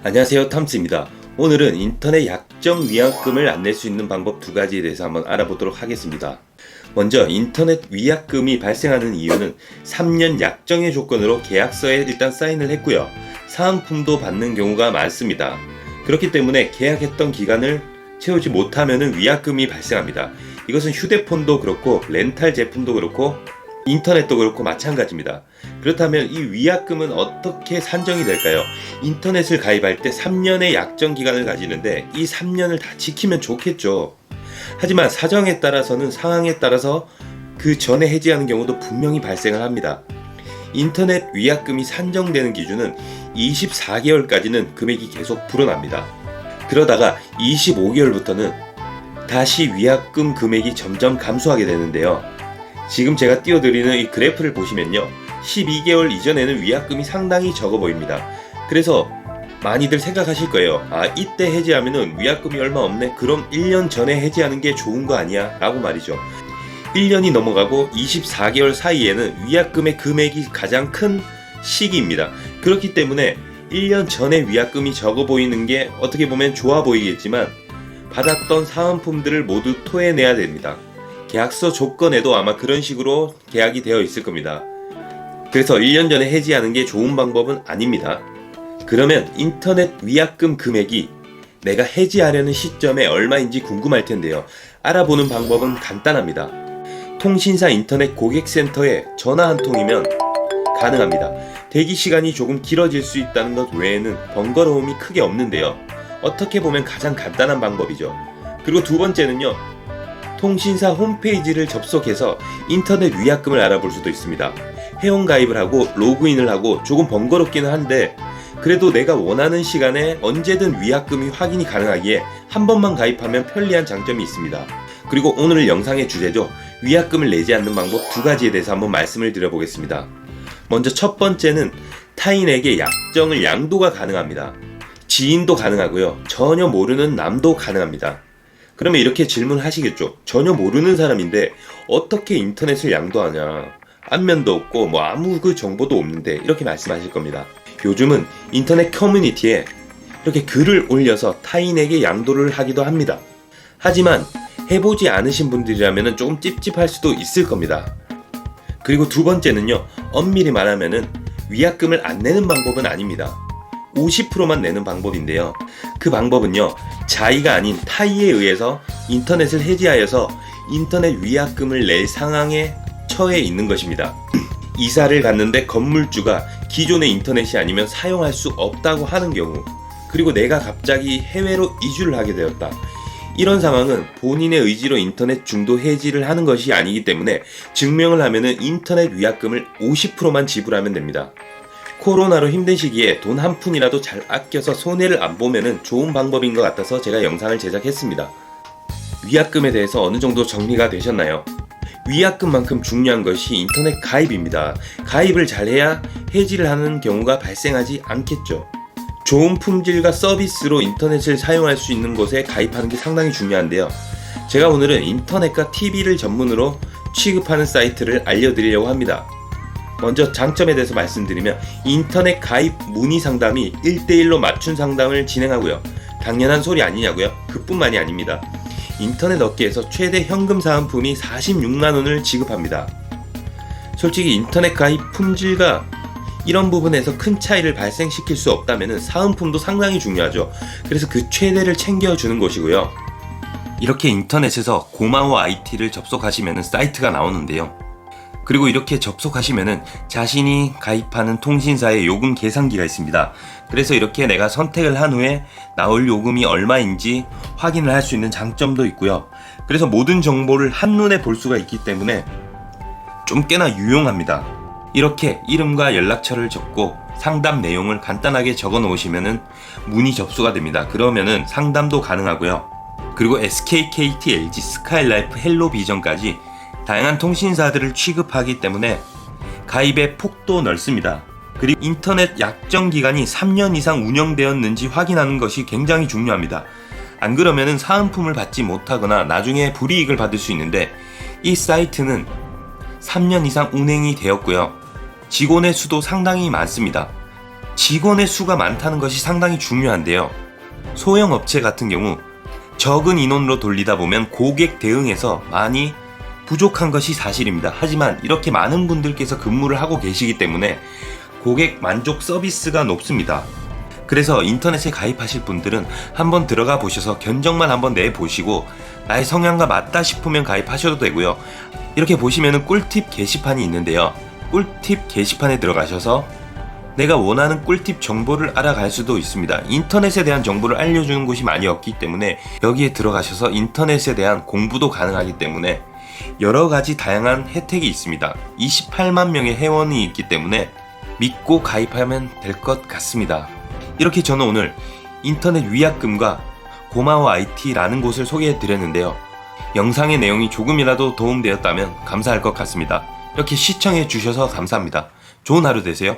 안녕하세요, 탐스입니다. 오늘은 인터넷 약정 위약금을 안 낼 수 있는 방법 두 가지에 대해서 한번 알아보도록 하겠습니다. 먼저 인터넷 위약금이 발생하는 이유는 3년 약정의 조건으로 계약서에 일단 사인을 했고요. 사은품도 받는 경우가 많습니다. 그렇기 때문에 계약했던 기간을 채우지 못하면 위약금이 발생합니다. 이것은 휴대폰도 그렇고 렌탈 제품도 그렇고 인터넷도 그렇고 마찬가지입니다. 그렇다면 이 위약금은 어떻게 산정이 될까요? 인터넷을 가입할 때 3년의 약정 기간을 가지는데 이 3년을 다 지키면 좋겠죠. 하지만 사정에 따라서는 상황에 따라서 그 전에 해지하는 경우도 분명히 발생을 합니다. 인터넷 위약금이 산정되는 기준은 24개월까지는 금액이 계속 불어납니다. 그러다가 25개월부터는 다시 위약금 금액이 점점 감소하게 되는데요. 지금 제가 띄워드리는 이 그래프를 보시면요, 12개월 이전에는 위약금이 상당히 적어 보입니다. 그래서 많이들 생각하실 거예요. 이때 해지하면은 위약금이 얼마 없네? 그럼 1년 전에 해지하는 게 좋은 거 아니야? 라고 말이죠. 1년이 넘어가고 24개월 사이에는 위약금의 금액이 가장 큰 시기입니다. 그렇기 때문에 1년 전에 위약금이 적어 보이는 게 어떻게 보면 좋아 보이겠지만 받았던 사은품들을 모두 토해내야 됩니다. 계약서 조건에도 아마 그런 식으로 계약이 되어 있을 겁니다. 그래서 1년 전에 해지하는 게 좋은 방법은 아닙니다. 그러면 인터넷 위약금 금액이 내가 해지하려는 시점에 얼마인지 궁금할 텐데요. 알아보는 방법은 간단합니다. 통신사 인터넷 고객센터에 전화 한 통이면 가능합니다. 대기 시간이 조금 길어질 수 있다는 것 외에는 번거로움이 크게 없는데요. 어떻게 보면 가장 간단한 방법이죠. 그리고 두 번째는요, 통신사 홈페이지를 접속해서 인터넷 위약금을 알아볼 수도 있습니다. 회원가입을 하고 로그인을 하고 조금 번거롭기는 한데 그래도 내가 원하는 시간에 언제든 위약금이 확인이 가능하기에 한 번만 가입하면 편리한 장점이 있습니다. 그리고 오늘 영상의 주제죠. 위약금을 내지 않는 방법 두 가지에 대해서 한번 말씀을 드려보겠습니다. 먼저 첫 번째는 타인에게 약정을 양도가 가능합니다. 지인도 가능하고요. 전혀 모르는 남도 가능합니다. 그러면 이렇게 질문하시겠죠. 전혀 모르는 사람인데 어떻게 인터넷을 양도하냐? 안면도 없고 아무 그 정보도 없는데 이렇게 말씀하실 겁니다. 요즘은 인터넷 커뮤니티에 이렇게 글을 올려서 타인에게 양도를 하기도 합니다. 하지만 해보지 않으신 분들이라면 조금 찝찝할 수도 있을 겁니다. 그리고 두 번째는요, 엄밀히 말하면은 위약금을 안 내는 방법은 아닙니다. 50%만 내는 방법인데요. 그 방법은요, 자의가 아닌 타의에 의해서 인터넷을 해지하여서 인터넷 위약금을 낼 상황에 처해 있는 것입니다. 이사를 갔는데 건물주가 기존의 인터넷이 아니면 사용할 수 없다고 하는 경우, 그리고 내가 갑자기 해외로 이주를 하게 되었다. 이런 상황은 본인의 의지로 인터넷 중도 해지를 하는 것이 아니기 때문에 증명을 하면은 인터넷 위약금을 50%만 지불하면 됩니다. 코로나로 힘든 시기에 돈 한 푼이라도 잘 아껴서 손해를 안 보면은 좋은 방법인 것 같아서 제가 영상을 제작했습니다. 위약금에 대해서 어느 정도 정리가 되셨나요? 위약금만큼 중요한 것이 인터넷 가입입니다. 가입을 잘해야 해지를 하는 경우가 발생하지 않겠죠. 좋은 품질과 서비스로 인터넷을 사용할 수 있는 곳에 가입하는 게 상당히 중요한데요. 제가 오늘은 인터넷과 TV를 전문으로 취급하는 사이트를 알려드리려고 합니다. 먼저 장점에 대해서 말씀드리면 인터넷 가입 문의 상담이 1대1로 맞춤 상담을 진행하고요. 당연한 소리 아니냐고요? 그뿐만이 아닙니다. 인터넷 업계에서 최대 현금 사은품이 46만원을 지급합니다. 솔직히 인터넷 가입 품질과 이런 부분에서 큰 차이를 발생시킬 수 없다면 사은품도 상당히 중요하죠. 그래서 그 최대를 챙겨주는 것이고요. 이렇게 인터넷에서 고마워 IT를 접속하시면 사이트가 나오는데요. 그리고 이렇게 접속하시면은 자신이 가입하는 통신사의 요금 계산기가 있습니다. 그래서 이렇게 내가 선택을 한 후에 나올 요금이 얼마인지 확인을 할 수 있는 장점도 있고요. 그래서 모든 정보를 한눈에 볼 수가 있기 때문에 좀 꽤나 유용합니다. 이렇게 이름과 연락처를 적고 상담 내용을 간단하게 적어 놓으시면은 문의 접수가 됩니다. 그러면은 상담도 가능하고요. 그리고 SK, KT, LG, 스카이라이프, 헬로비전까지 다양한 통신사들을 취급하기 때문에 가입의 폭도 넓습니다. 그리고 인터넷 약정 기간이 3년 이상 운영되었는지 확인하는 것이 굉장히 중요합니다. 안 그러면 사은품을 받지 못하거나 나중에 불이익을 받을 수 있는데 이 사이트는 3년 이상 운행이 되었고요. 직원의 수도 상당히 많습니다. 직원의 수가 많다는 것이 상당히 중요한데요. 소형 업체 같은 경우 적은 인원으로 돌리다 보면 고객 대응에서 많이 부족한 것이 사실입니다. 하지만 이렇게 많은 분들께서 근무를 하고 계시기 때문에 고객 만족 서비스가 높습니다. 그래서 인터넷에 가입하실 분들은 한번 들어가 보셔서 견적만 한번 내보시고 나의 성향과 맞다 싶으면 가입하셔도 되고요. 이렇게 보시면은 꿀팁 게시판이 있는데요. 꿀팁 게시판에 들어가셔서 내가 원하는 꿀팁 정보를 알아갈 수도 있습니다. 인터넷에 대한 정보를 알려주는 곳이 많이 없기 때문에 여기에 들어가셔서 인터넷에 대한 공부도 가능하기 때문에 여러 가지 다양한 혜택이 있습니다. 28만 명의 회원이 있기 때문에 믿고 가입하면 될 것 같습니다. 이렇게 저는 오늘 인터넷 위약금과 고마워 IT라는 곳을 소개해 드렸는데요. 영상의 내용이 조금이라도 도움되었다면 감사할 것 같습니다. 이렇게 시청해 주셔서 감사합니다. 좋은 하루 되세요.